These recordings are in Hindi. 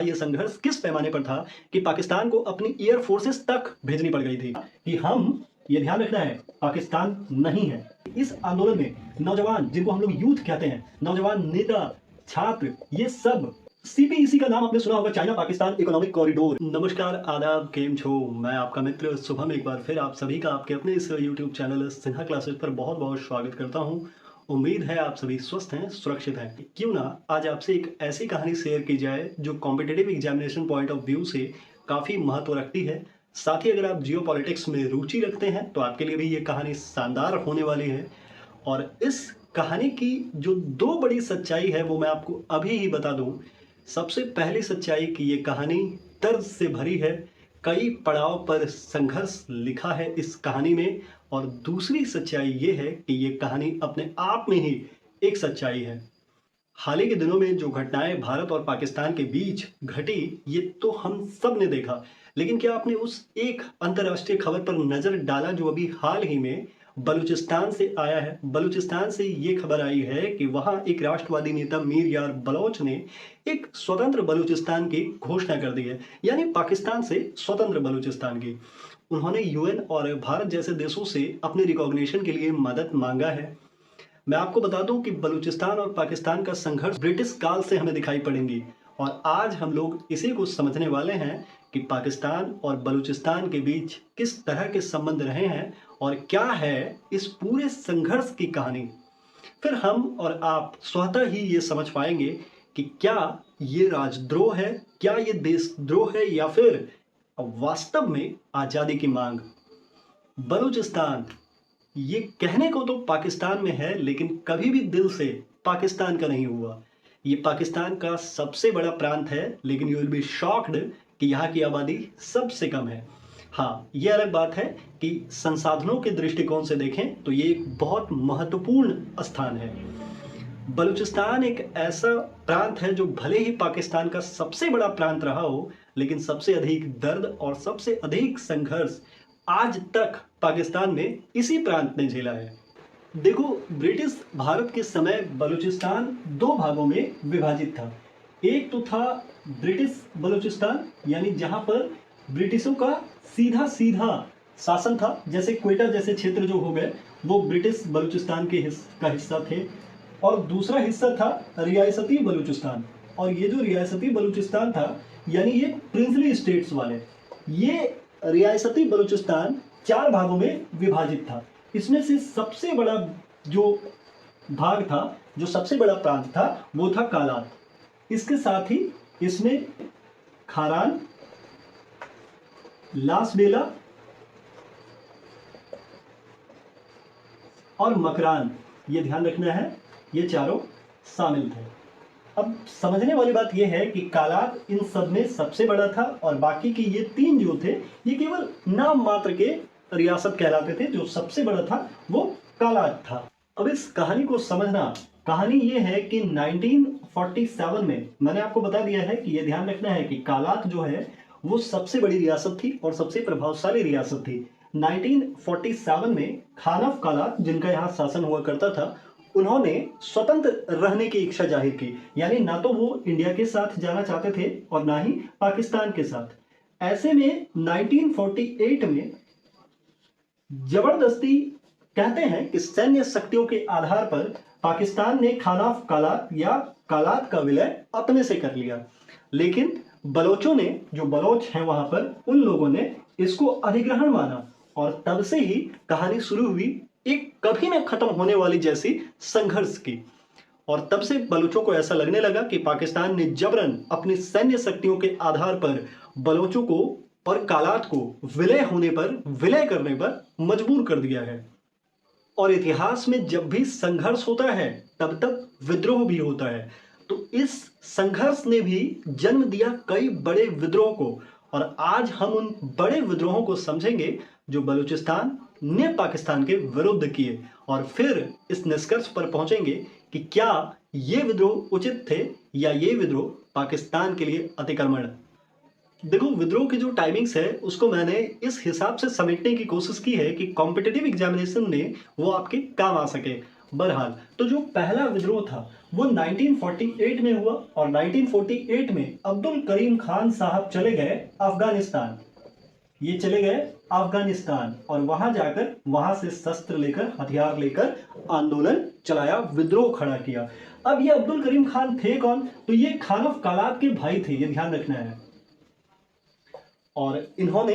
ये संघर्ष किस पैमाने पर था कि पाकिस्तान को अपनी एयर फोर्सेस तक भेजनी पड़ गई थी कि हम ये ध्यान रखना है पाकिस्तान नहीं है। इस आंदोलन में नौजवान, जिनको हम लोग यूथ कहते हैं, नौजवान नेता, छात्र, ये सब सीपीईसी का नाम आपने सुना होगा, चाइना पाकिस्तान इकोनॉमिक कॉरिडोर। नमस्कार, आदाब, केम छो, मैं आपका मित्र शुभम एक बार फिर आप सभी का आपके अपने इस यूट्यूब चैनल सिन्हा क्लासेस पर बहुत बहुत स्वागत करता हूं। उम्मीद है आप सभी स्वस्थ हैं, सुरक्षित हैं। क्यों ना आज आपसे एक ऐसी कहानी शेयर की जाए जो competitive examination point of view से काफ़ी महत्व रखती है। साथ ही अगर आप जियो पॉलिटिक्स में रुचि रखते हैं तो आपके लिए भी ये कहानी शानदार होने वाली है। और इस कहानी की जो दो बड़ी सच्चाई है वो मैं आपको अभी ही बता दूं। सबसे पहली सच्चाई कि ये कहानी दर्द से भरी है, कई पड़ाव पर संघर्ष लिखा है इस कहानी में। और दूसरी सच्चाई ये है कि ये कहानी अपने आप में ही एक सच्चाई है। हाल ही के दिनों में जो घटनाएं भारत और पाकिस्तान के बीच घटी ये तो हम सब ने देखा, लेकिन क्या आपने उस एक अंतर्राष्ट्रीय खबर पर नजर डाला जो अभी हाल ही में बलूचिस्तान से आया है? बलूचिस्तान से ये खबर आई है कि वहां एक राष्ट्रवादी नेता मीर यार बलोच ने एक स्वतंत्र बलूचिस्तान की घोषणा कर दी है, यानी पाकिस्तान से स्वतंत्र बलूचिस्तान की। उन्होंने यूएन और भारत जैसे देशों से अपने रिकॉग्निशन के लिए मदद मांगा है। मैं आपको बता दूं कि बलूचिस्तान और पाकिस्तान का संघर्ष ब्रिटिश काल से हमें दिखाई पड़ेंगी, और आज हम लोग इसी को समझने वाले हैं कि पाकिस्तान और बलूचिस्तान के बीच किस तरह के संबंध रहे हैं और क्या है इस पूरे संघर्ष की कहानी। फिर हम और आप स्वतः ही ये समझ पाएंगे कि क्या ये राजद्रोह है, क्या ये देशद्रोह है, या फिर वास्तव में आज़ादी की मांग। बलूचिस्तान ये कहने को तो पाकिस्तान में है, लेकिन कभी भी दिल से पाकिस्तान का नहीं हुआ। ये पाकिस्तान का सबसे बड़ा प्रांत है, लेकिन यू विल बी शॉक्ड कि यहाँ की आबादी सबसे कम है। हाँ, ये अलग बात है कि संसाधनों के दृष्टिकोण से देखें तो ये एक बहुत महत्वपूर्ण स्थान है। बलूचिस्तान एक ऐसा प्रांत है जो भले ही पाकिस्तान का सबसे बड़ा प्रांत रहा हो, लेकिन सबसे अधिक दर्द और सबसे अधिक संघर्ष आज तक पाकिस्तान में इसी प्रांत ने झेला है। देखो, ब्रिटिश भारत के समय बलूचिस्तान दो भागों में विभाजित था। एक तो था ब्रिटिश बलूचिस्तान, यानी जहां पर ब्रिटिशों का सीधा सीधा शासन था, जैसे क्वेटा जैसे क्षेत्र जो हो गए वो ब्रिटिश बलूचिस्तान के का हिस्सा थे। और दूसरा हिस्सा था रियासती बलूचिस्तान, और ये जो रियासती बलूचिस्तान था यानी ये प्रिंसली स्टेट्स वाले, ये रियासती बलूचिस्तान चार भागों में विभाजित था। इसमें से सबसे बड़ा जो भाग था, जो सबसे बड़ा प्रांत था, वो था कालात। इसके साथ ही इसमें खारान, लासबेला और मकरान, ये ध्यान रखना है, ये चारों शामिल थे। अब समझने वाली बात यह है कि कालात इन सब में सबसे बड़ा था, और बाकी के ये तीन जो थे ये केवल नाम मात्र के रियासत कहलाते थे। जो सबसे बड़ा था वो कालात था। अब इस कहानी को समझना, कहानी ये है कि 1947 में, मैंने आपको बता दिया है कि ये ध्यान रखना है कि कालात जो है वो सबसे बड़ी रियासत थी और सबसे प्रभावशाली रियासत थी। 1947 में खान ऑफ कालात, जिनका यहाँ शासन हुआ करता था, उन्होंने स्वतंत्र रहने की इच्छा जाहिर की, यानी ना तो वो इंडिया के साथ जाना चाहते थे और ना ही पाकिस्तान के साथ। ऐसे में 1948 में जबरदस्ती, कहते हैं कि सैन्य शक्तियों के आधार पर पाकिस्तान ने खान ऑफ कालात या कालात का विलय अपने से कर लिया। लेकिन बलोचों ने, जो बलोच हैं वहां पर, उन लोगों ने इसको अधिग्रहण माना, और तब से ही कहानी शुरू हुई एक कभी न खत्म होने वाली जैसी संघर्ष की। और तब से बलूचों को ऐसा लगने लगा कि पाकिस्तान ने जबरन अपनी सैन्य शक्तियों के आधार पर बलोचों को और कालात को विलय करने पर मजबूर कर दिया है। और इतिहास में जब भी संघर्ष होता है तब तक विद्रोह भी होता है। तो इस संघर्ष ने भी जन्म दिया कई बड़े विद्रोह को, और आज हम उन बड़े विद्रोहों को समझेंगे जो बलूचिस्तान ने पाकिस्तान के विरुद्ध किए, और फिर इस निष्कर्ष पर पहुंचेंगे कि क्या ये विद्रोह उचित थे या ये विद्रोह पाकिस्तान के लिए अतिक्रमण। देखो, विद्रोह की जो टाइमिंग्स है उसको मैंने इस हिसाब से समेटने की कोशिश की है कि कॉम्पिटिटिव एग्जामिनेशन में वो आपके काम आ सके। बहरहाल तो जो पहला विद्रोह था वो 1948 में हुआ और 1948 में अब्दुल करीम खान साहब चले गए अफगानिस्तान। ये चले गए अफगानिस्तान और वहां जाकर वहां से शस्त्र लेकर हथियार लेकर आंदोलन चलाया, विद्रोह खड़ा किया। अब ये अब्दुल करीम खान थे कौन? तो ये खान ऑफ कालात के भाई थे, ये ध्यान रखना है। और इन्होंने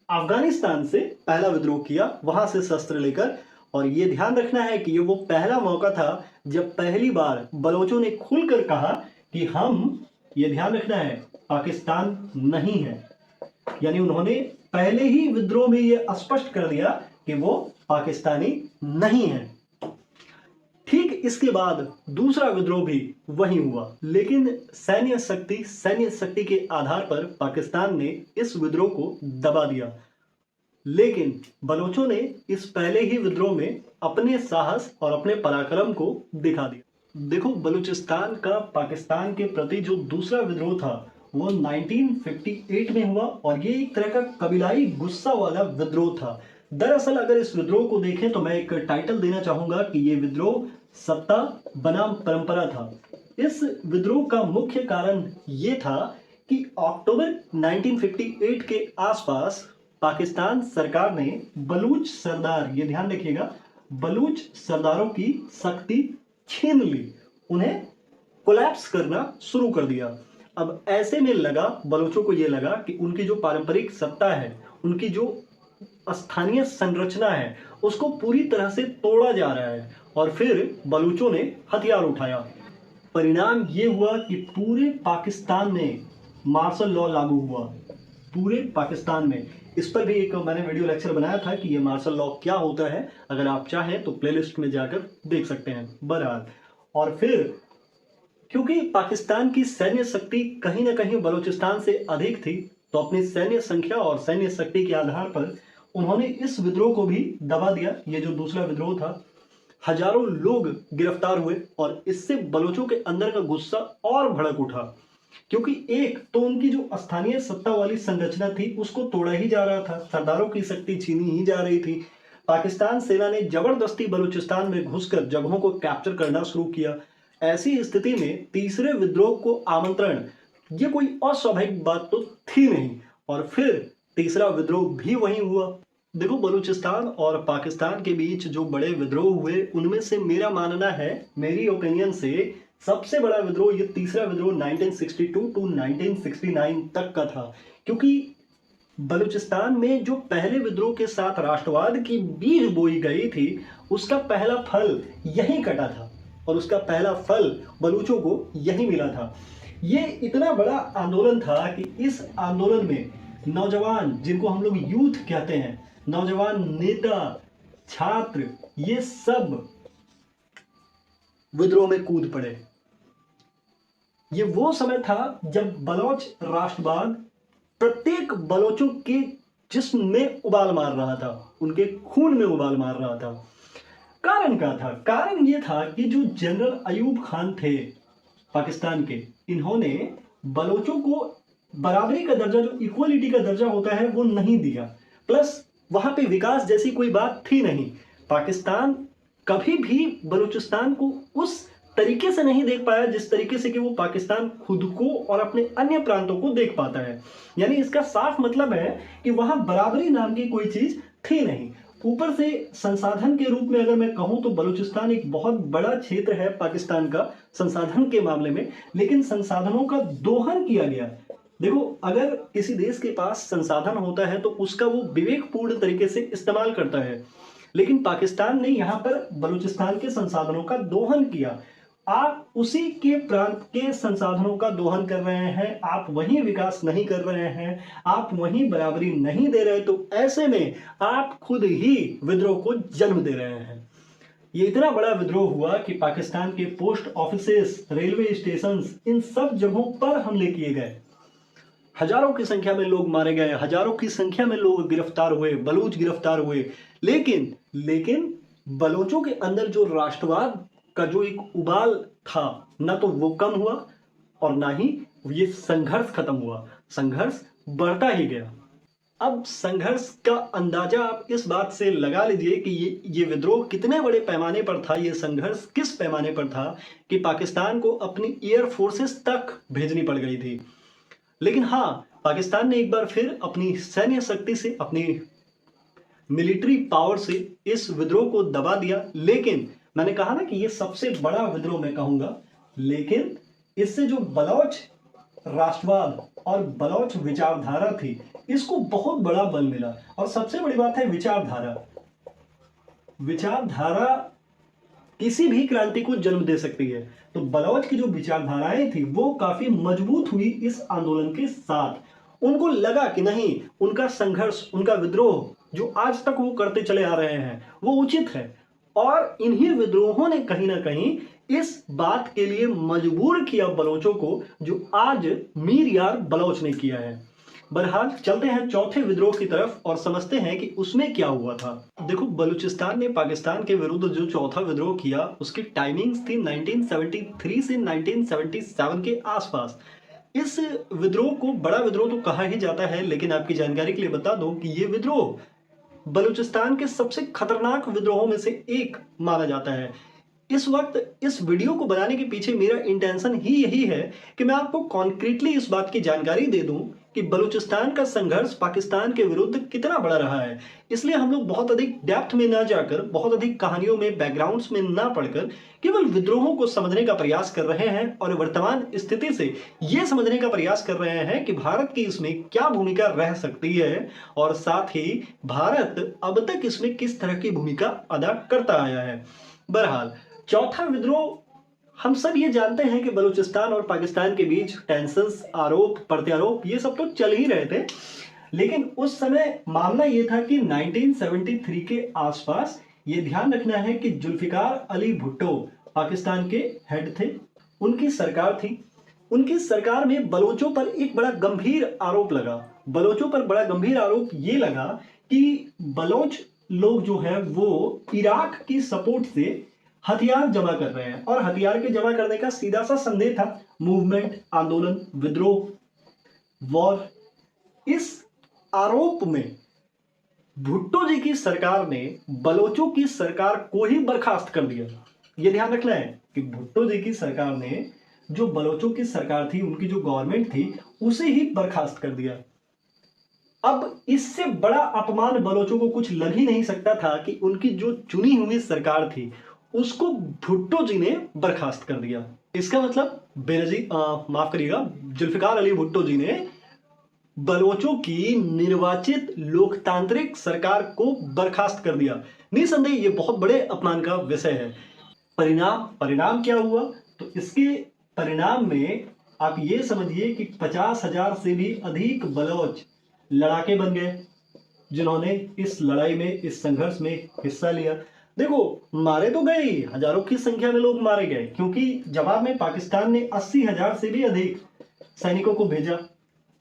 अफगानिस्तान से पहला विद्रोह किया, वहां से शस्त्र लेकर। और ये ध्यान रखना है कि ये वो पहला मौका था जब पहली बार बलोचों ने खुलकर कहा कि हम, ये ध्यान रखना है, पाकिस्तान नहीं है। यानी उन्होंने पहले ही विद्रोह में ये स्पष्ट कर दिया कि वो पाकिस्तानी नहीं है। ठीक इसके बाद दूसरा विद्रोह भी वही हुआ, लेकिन सैन्य शक्ति के आधार पर पाकिस्तान ने इस विद्रोह को दबा दिया। लेकिन बलोचों ने इस पहले ही विद्रोह में अपने साहस और अपने पराक्रम को दिखा दिया। देखो, बलूचिस्तान का पाकिस्तान के प्रति जो दूसरा विद्रोह था वो 1958 में हुआ और ये एक तरह का कबीलाई गुस्सा वाला विद्रोह था। दरअसल अगर इस विद्रोह को देखें तो मैं एक टाइटल देना चाहूंगा कि ये विद्रोह सत्ता बनाम परंपरा था। इस विद्रोह का मुख्य कारण ये था कि अक्टूबर 1958 के आसपास पाकिस्तान सरकार ने बलूच सरदार, ये ध्यान रखिएगा, बलूच सरदारों की शक्ति छीन ली, उन्हें कोलैप्स करना शुरू कर दिया। अब ऐसे में लगा, बलूचों को ये लगा कि उनकी जो पारंपरिक सत्ता है, उनकी जो स्थानीय संरचना है, उसको पूरी तरह से तोड़ा जा रहा है। और फिर बलूचों ने हथियार उठाया। परिणाम ये हुआ कि पूरे पाकिस्तान में मार्शल लॉ लागू हुआ, पूरे पाकिस्तान में। इस पर भी एक मैंने वीडियो लेक्चर बनाया था कि ये मार्शल लॉ क्या होता है, अगर आप चाहें तो प्लेलिस्ट में जाकर देख सकते हैं। बहरहाल, और फिर क्योंकि पाकिस्तान की सैन्य शक्ति कहीं ना कहीं बलूचिस्तान से अधिक थी, तो अपनी सैन्य संख्या और सैन्य शक्ति के आधार पर उन्होंने इस विद्रोह को भी दबा दिया। ये जो दूसरा विद्रोह था, हजारों लोग गिरफ्तार हुए और इससे बलोचों के अंदर का गुस्सा और भड़क उठा, क्योंकि एक तो उनकी जो स्थानीय सत्ता वाली संरचना थी उसको तोड़ा ही जा रहा था, सरदारों की शक्ति छीनी ही जा रही थी। पाकिस्तान सेना ने जबरदस्ती बलूचिस्तान में घुसकर जगहों को कैप्चर करना शुरू किया। ऐसी स्थिति में तीसरे विद्रोह को आमंत्रण, ये कोई अस्वाभाविक बात तो थी नहीं। और फिर तीसरा विद्रोह भी वही हुआ। देखो, बलूचिस्तान और पाकिस्तान के बीच जो बड़े विद्रोह हुए, उनमें से मेरा मानना है, मेरी ओपिनियन से सबसे बड़ा विद्रोह ये तीसरा विद्रोह 1962 टू 1969 तक का था। क्योंकि बलूचिस्तान में जो पहले विद्रोह के साथ राष्ट्रवाद की बीज बोई गई थी, उसका पहला फल यहीं कटा था और उसका पहला फल बलूचों को यहीं मिला था। ये इतना बड़ा आंदोलन था कि इस आंदोलन में नौजवान, जिनको हम लोग यूथ कहते हैं, नौजवान नेता, छात्र, ये सब विद्रोह में कूद पड़े। ये वो समय था जब बलोच राष्ट्रवाद प्रत्येक बलोचों के जिस्म में उबाल मार रहा था, उनके खून में उबाल मार रहा था। कारण क्या था? कारण ये था कि जो जनरल अयूब खान थे पाकिस्तान के, इन्होंने बलोचों को बराबरी का दर्जा, जो इक्वलिटी का दर्जा होता है, वो नहीं दिया। प्लस वहां पे विकास जैसी कोई बात थी नहीं। पाकिस्तान कभी भी बलूचिस्तान को उस तरीके से नहीं देख पाया जिस तरीके से कि वो पाकिस्तान खुद को और अपने अन्य प्रांतों को देख पाता है। यानी इसका साफ मतलब है कि वहां बराबरी नाम की कोई चीज थी नहीं। ऊपर से संसाधन के रूप में अगर मैं कहूं तो बलूचिस्तान एक बहुत बड़ा क्षेत्र है पाकिस्तान का संसाधन के मामले में, लेकिन संसाधनों का दोहन किया गया। देखो, अगर किसी देश के पास संसाधन होता है तो उसका वो विवेकपूर्ण तरीके से इस्तेमाल करता है, लेकिन पाकिस्तान ने यहाँ पर बलूचिस्तान के संसाधनों का दोहन किया। आप उसी के प्रांत के संसाधनों का दोहन कर रहे हैं, आप वहीं विकास नहीं कर रहे हैं, आप वहीं बराबरी नहीं दे रहे, तो ऐसे में आप खुद ही विद्रोह को जन्म दे रहे हैं। ये इतना बड़ा विद्रोह हुआ कि पाकिस्तान के पोस्ट ऑफिसेस, रेलवे स्टेशन, इन सब जगहों पर हमले किए गए। हजारों की संख्या में लोग मारे गए, हजारों की संख्या में लोग गिरफ्तार हुए, बलूच गिरफ्तार हुए। लेकिन बलोचों के अंदर जो राष्ट्रवाद का जो एक उबाल था, ना तो वो कम हुआ और ना ही ये संघर्ष खत्म हुआ, संघर्ष बढ़ता ही गया। अब संघर्ष का अंदाजा आप इस बात से लगा लीजिए कि ये विद्रोह कितने बड़े पैमाने पर था, ये संघर्ष किस पैमाने पर था कि पाकिस्तान को अपनी एयर फोर्सेस तक भेजनी पड़ गई थी। लेकिन हाँ, पाकिस्तान ने एक बार फिर अपनी सैन्य शक्ति से, अपनी मिलिट्री पावर से इस विद्रोह को दबा दिया। लेकिन मैंने कहा ना कि ये सबसे बड़ा विद्रोह मैं कहूँगा, लेकिन इससे जो बलोच राष्ट्रवाद और बलोच विचारधारा थी, इसको बहुत बड़ा बल मिला। और सबसे बड़ी बात है विचारधारा। विचारधारा किसी भी क्रांति को जन्म दे सकती है। तो बलोच की जो विचारधाराएं थी वो काफी मजबूत हुई इस आंदोलन के साथ। उनको लगा कि नहीं, उनका संघर्ष, उनका विद्रोह जो आज तक वो करते चले आ रहे हैं वो उचित है। और इन्हीं विद्रोहों ने कहीं ना कहीं इस बात के लिए मजबूर किया बलोचों को, जो आज मीर यार बलोच ने किया है। बहरहाल चलते हैं चौथे विद्रोह की तरफ और समझते हैं कि उसमें क्या हुआ था। देखो, बलूचिस्तान ने पाकिस्तान के विरुद्ध जो चौथा विद्रोह किया उसकी टाइमिंग्स थी 1973 से 1977 के आसपास। इस विद्रोह को बड़ा विद्रोह तो कहा ही जाता है, लेकिन आपकी जानकारी के लिए बता दूं कि ये विद्रोह बलूचिस्तान के सबसे खतरनाक विद्रोहों में से एक माना जाता है। इस वक्त इस वीडियो को बनाने के पीछे मेरा इंटेंशन ही यही है कि मैं आपको कॉन्क्रीटली इस बात की जानकारी दे दूं कि बलूचिस्तान का संघर्ष पाकिस्तान के विरुद्ध कितना बड़ा रहा है। इसलिए हम लोग बहुत अधिक डेप्थ में ना जाकर, बहुत अधिक कहानियों में, बैकग्राउंड्स में ना पढ़कर केवल विद्रोहों को समझने का प्रयास कर रहे हैं और वर्तमान स्थिति से यह समझने का प्रयास कर रहे हैं कि भारत की इसमें क्या भूमिका रह सकती है और साथ ही भारत अब तक इसमें किस तरह की भूमिका अदा करता आया है। बहरहाल चौथा विद्रोह, हम सब ये जानते हैं कि बलूचिस्तान और पाकिस्तान के बीच टेंशंस, आरोप प्रत्यारोप ये सब तो चल ही रहे थे। लेकिन उस समय मामला ये था कि 1973 के आसपास ये ध्यान रखना है कि जुल्फिकार अली भुट्टो पाकिस्तान के हेड थे, उनकी सरकार थी। उनकी सरकार में बलोचों पर एक बड़ा गंभीर आरोप लगा। बलोचों पर बड़ा गंभीर आरोप ये लगा कि बलोच लोग जो है वो इराक की सपोर्ट से हथियार जमा कर रहे हैं। और हथियार के जमा करने का सीधा सा संदेह था मूवमेंट, आंदोलन, विद्रोह, वॉर। इस आरोप में भुट्टो जी की सरकार ने बलोचों की सरकार को ही बर्खास्त कर दिया। यह ध्यान रखना है कि भुट्टो जी की सरकार ने जो बलोचों की सरकार थी, उनकी जो गवर्नमेंट थी, उसे ही बर्खास्त कर दिया। अब इससे बड़ा अपमान बलोचों को कुछ लग ही नहीं सकता था कि उनकी जो चुनी हुई सरकार थी उसको भुट्टो जी ने बर्खास्त कर दिया। इसका मतलब माफ करिएगा, जुल्फिकार अली भुट्टो जी ने बलोचों की निर्वाचित लोकतांत्रिक सरकार को बर्खास्त कर दिया। निसंदेह ये बहुत बड़े अपमान का विषय है। परिणाम क्या हुआ? तो इसके परिणाम में आप ये समझिए कि 50,000 से भी अधिक बलोच लड़ाके बन गए, जिन्होंने इस लड़ाई में, इस संघर्ष में हिस्सा लिया। देखो, मारे तो गए, हजारों की संख्या में लोग मारे गए, क्योंकि जवाब में पाकिस्तान ने 80,000 से भी अधिक सैनिकों को भेजा,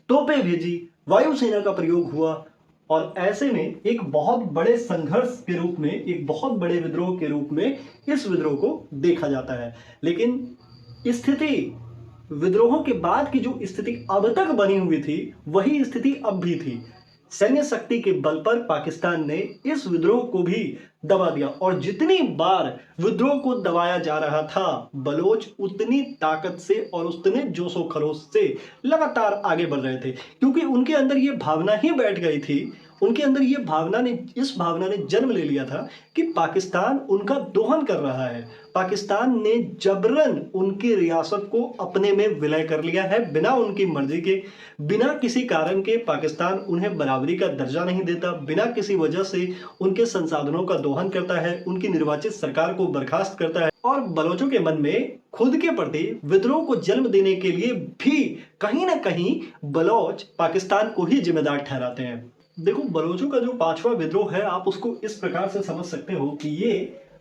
तोपें भेजी, वायुसेना का प्रयोग हुआ। और ऐसे में एक बहुत बड़े संघर्ष के रूप में, एक बहुत बड़े विद्रोह के रूप में इस विद्रोह को देखा जाता है। लेकिन स्थिति, विद्रोहों के बाद की जो स्थिति अब तक बनी हुई थी, वही स्थिति अब भी थी। सैन्य शक्ति के बल पर पाकिस्तान ने इस विद्रोह को भी दबा दिया। और जितनी बार विद्रोह को दबाया जा रहा था, बलोच उतनी ताकत से और उतने जोशो खरोश से लगातार आगे बढ़ रहे थे, क्योंकि उनके अंदर ये भावना ही बैठ गई थी, उनके अंदर ये इस भावना ने जन्म ले लिया था कि पाकिस्तान उनका दोहन कर रहा है। पाकिस्तान ने जबरन उनकी रियासत को अपने में विलय कर लिया है, बिना उनकी मर्जी के, बिना किसी कारण के। पाकिस्तान उन्हें बराबरी का दर्जा नहीं देता, बिना किसी वजह से उनके संसाधनों का दोहन करता है, उनकी निर्वाचित सरकार को बर्खास्त करता है। और बलोचों के मन में खुद के प्रति विद्रोह को जन्म देने के लिए भी कहीं ना कहीं बलोच पाकिस्तान को ही जिम्मेदार ठहराते हैं। देखो, बलोचों का जो पांचवा विद्रोह है, आप उसको इस प्रकार से समझ सकते हो कि ये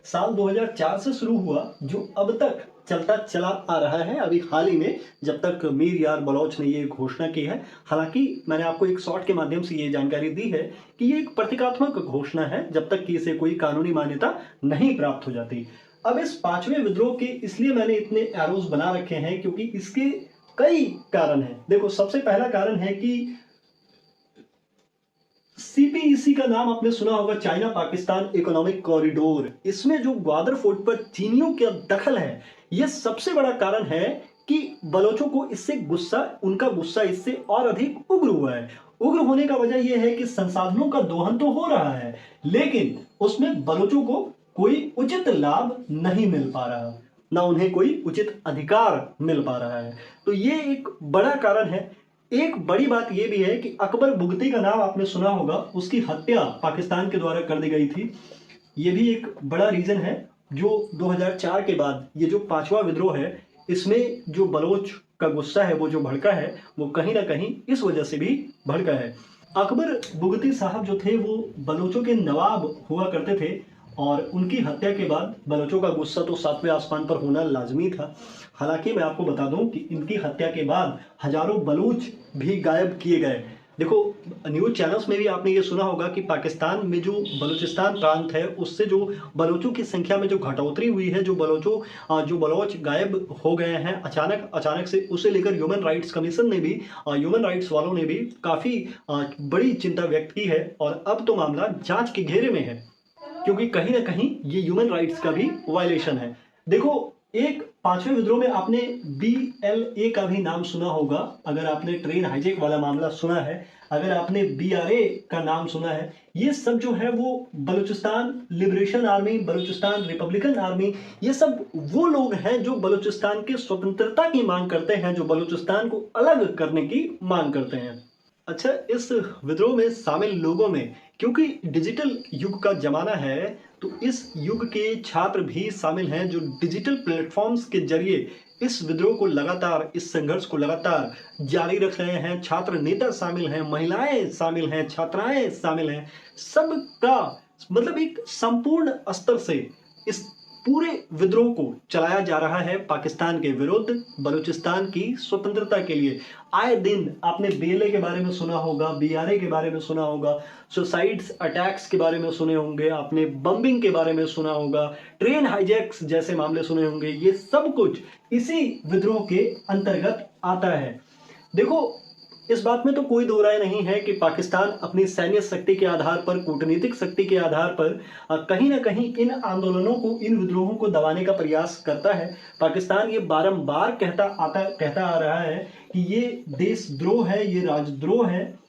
साल 2004 से शुरू हुआ, जो अब तक चलता चला आ रहा है, अभी हाल ही में, जब तक मीर यार बलोच ने ये घोषणा की है। हालांकि मैंने आपको एक शॉर्ट के माध्यम से ये जानकारी दी है कि ये एक प्रतीकात्मक घोषणा है, जब तक कि इसे कोई कानूनी मान्यता नहीं प्राप्त हो जाती। अब इस पांचवें विद्रोह के इसलिए मैंने इतने एरोज बना रखे हैं क्योंकि इसके कई कारण हैं। देखो, सबसे पहला कारण है कि सीपीईसी का नाम आपने सुना होगा, चाइना पाकिस्तान इकोनॉमिक कॉरिडोर। इसमें जो ग्वादर फोर्ट पर चीनियों का दखल है, यह सबसे बड़ा कारण है कि बलोचों को इससे गुस्सा, उनका गुस्सा इससे और अधिक उग्र हुआ है। उग्र होने का वजह यह है कि संसाधनों का दोहन तो हो रहा है, लेकिन उसमें बलोचों को कोई उचित लाभ नहीं मिल पा रहा, ना उन्हें कोई उचित अधिकार मिल पा रहा है। तो ये एक बड़ा कारण है। एक बड़ी बात यह भी है कि अकबर बुगती का नाम आपने सुना होगा, उसकी हत्या पाकिस्तान के द्वारा कर दी गई थी। ये भी एक बड़ा रीजन है जो 2004 के बाद ये जो पांचवा विद्रोह है, इसमें जो बलोच का गुस्सा है, वो जो भड़का है, वो कहीं ना कहीं इस वजह से भी भड़का है। अकबर बुगती साहब जो थे वो बलोचों के नवाब हुआ करते थे, और उनकी हत्या के बाद बलोचों का गुस्सा तो सातवें आसमान पर होना लाजमी था। हालांकि मैं आपको बता दूं कि इनकी हत्या के बाद हजारों बलूच भी गायब किए गए। देखो, न्यूज चैनल्स में भी आपने ये सुना होगा कि पाकिस्तान में जो बलूचिस्तान प्रांत है, उससे जो बलोचों की संख्या में जो घटोतरी हुई है, जो बलोच गायब हो गए हैं अचानक से, उसे लेकर ह्यूमन राइट्स कमीशन ने भी, ह्यूमन राइट्स वालों ने भी काफ़ी बड़ी चिंता व्यक्त की है। और अब तो मामला जांच के घेरे में है, क्योंकि कहीं ना कहीं ये ह्यूमन राइट्स का भी वायलेशन है। देखो, एक पांचवें विद्रोह में आपने BLA का भी नाम सुना होगा, अगर आपने ट्रेन हाईजैक वाला मामला सुना है, अगर आपने BRA का नाम सुना है, ये सब जो है वो Balochistan liberation army, Balochistan Republican army, ये सब वो लोग हैं जो बलूचिस्तान की स्वतंत्रता की मांग करते हैं, जो बलूचिस्तान को अलग करने की मांग करते हैं। अच्छा, इस विद्रोह में शामिल लोगों में, क्योंकि डिजिटल युग का जमाना है, तो इस युग के छात्र भी शामिल हैं जो डिजिटल प्लेटफॉर्म्स के जरिए इस विद्रोह को लगातार, इस संघर्ष को लगातार जारी रख रहे हैं। छात्र नेता शामिल हैं, महिलाएं शामिल हैं, छात्राएं शामिल हैं। सबका मतलब एक संपूर्ण स्तर से इस पूरे विद्रोह को चलाया जा रहा है पाकिस्तान के विरुद्ध, बलूचिस्तान की स्वतंत्रता के लिए। आए दिन आपने BLA के बारे में सुना होगा, BRA के बारे में सुना होगा, सुसाइड्स अटैक्स के बारे में सुने होंगे, आपने बम्बिंग के बारे में सुना होगा, ट्रेन हाईजैक्स जैसे मामले सुने होंगे। ये सब कुछ इसी विद्रोह के अंतर्गत आता है। देखो, इस बात में तो कोई दो राय नहीं है कि पाकिस्तान अपनी सैन्य शक्ति के आधार पर, कूटनीतिक शक्ति के आधार पर कहीं ना कहीं इन आंदोलनों को, इन विद्रोहों को दबाने का प्रयास करता है। पाकिस्तान ये बारंबार कहता आ रहा है कि ये देशद्रोह है, ये राजद्रोह है।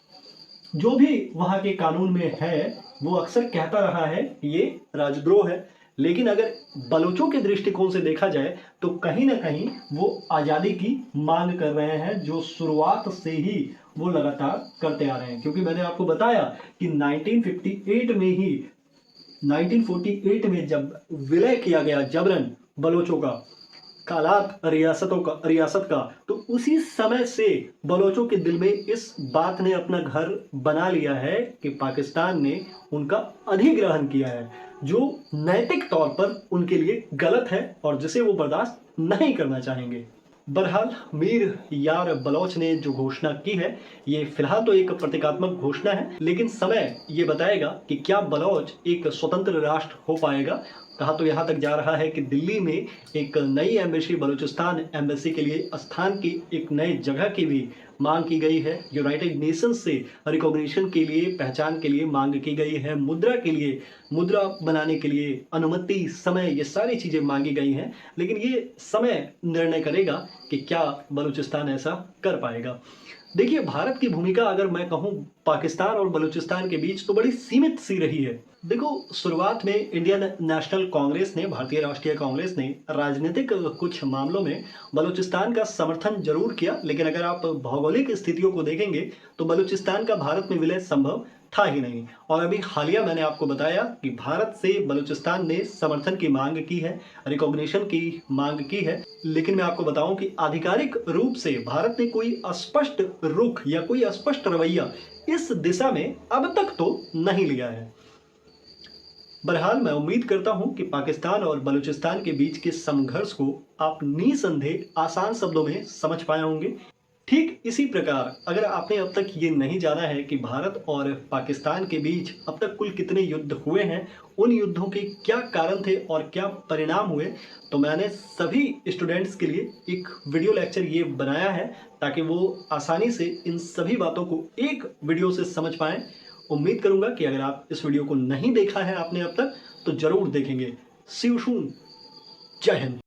जो भी वहां के कानून में है वो अक्सर कहता रहा है कि ये राजद्रोह है। लेकिन अगर बलोचों के दृष्टिकोण से देखा जाए तो कहीं ना कहीं वो आज़ादी की मांग कर रहे हैं, जो शुरुआत से ही वो लगातार करते आ रहे हैं। क्योंकि मैंने आपको बताया कि 1948 में जब विलय किया गया जबरन बलोचों का, कालात रियासत का, तो उसी समय से बलोचों के दिल में इस बात ने अपना घर बना लिया है कि पाकिस्तान ने उनका अधिग्रहण किया है, जो नैतिक तौर पर उनके लिए गलत है और जिसे वो बर्दाश्त नहीं करना चाहेंगे। बहरहाल मीर यार बलोच ने जो घोषणा की है, ये फिलहाल तो एक प्रतीकात्मक घोषणा है, लेकिन समय ये बताएगा कि क्या बलोच एक स्वतंत्र राष्ट्र हो पाएगा। कहा तो यहाँ तक जा रहा है कि दिल्ली में एक नई एम्बेसी, बलूचिस्तान एम्बेसी के लिए स्थान की एक नई जगह की भी मांग की गई है। यूनाइटेड नेशंस से रिकॉग्निशन के लिए, पहचान के लिए मांग की गई है। मुद्रा के लिए, मुद्रा बनाने के लिए अनुमति, समय, ये सारी चीज़ें मांगी गई हैं। लेकिन ये समय निर्णय करेगा कि क्या बलूचिस्तान ऐसा कर पाएगा। देखिए, भारत की भूमिका अगर मैं कहूँ पाकिस्तान और बलूचिस्तान के बीच, तो बड़ी सीमित सी रही है। देखो, शुरुआत में इंडियन नेशनल कांग्रेस ने, भारतीय राष्ट्रीय कांग्रेस ने राजनीतिक कुछ मामलों में बलूचिस्तान का समर्थन जरूर किया, लेकिन अगर आप भौगोलिक स्थितियों को देखेंगे तो बलूचिस्तान का भारत में विलय संभव था ही नहीं। और अभी हालिया मैंने आपको बताया कि भारत से बलूचिस्तान ने समर्थन की मांग की है, रिकॉग्निशन की मांग की है। लेकिन मैं आपको बताऊं कि आधिकारिक रूप से भारत ने कोई स्पष्ट रुख या कोई स्पष्ट रवैया इस दिशा में अब तक तो नहीं लिया है। बहरहाल मैं उम्मीद करता हूं कि पाकिस्तान और बलूचिस्तान के बीच के संघर्ष को आप निसंदेह आसान शब्दों में समझ पाए होंगे। ठीक इसी प्रकार अगर आपने अब तक ये नहीं जाना है कि भारत और पाकिस्तान के बीच अब तक कुल कितने युद्ध हुए हैं, उन युद्धों के क्या कारण थे और क्या परिणाम हुए, तो मैंने सभी स्टूडेंट्स के लिए एक वीडियो लेक्चर ये बनाया है ताकि वो आसानी से इन सभी बातों को एक वीडियो से समझ पाएं। उम्मीद करूंगा कि अगर आप इस वीडियो को नहीं देखा है आपने अब तक तो जरूर देखेंगे। सी यू सून। जय हिंद।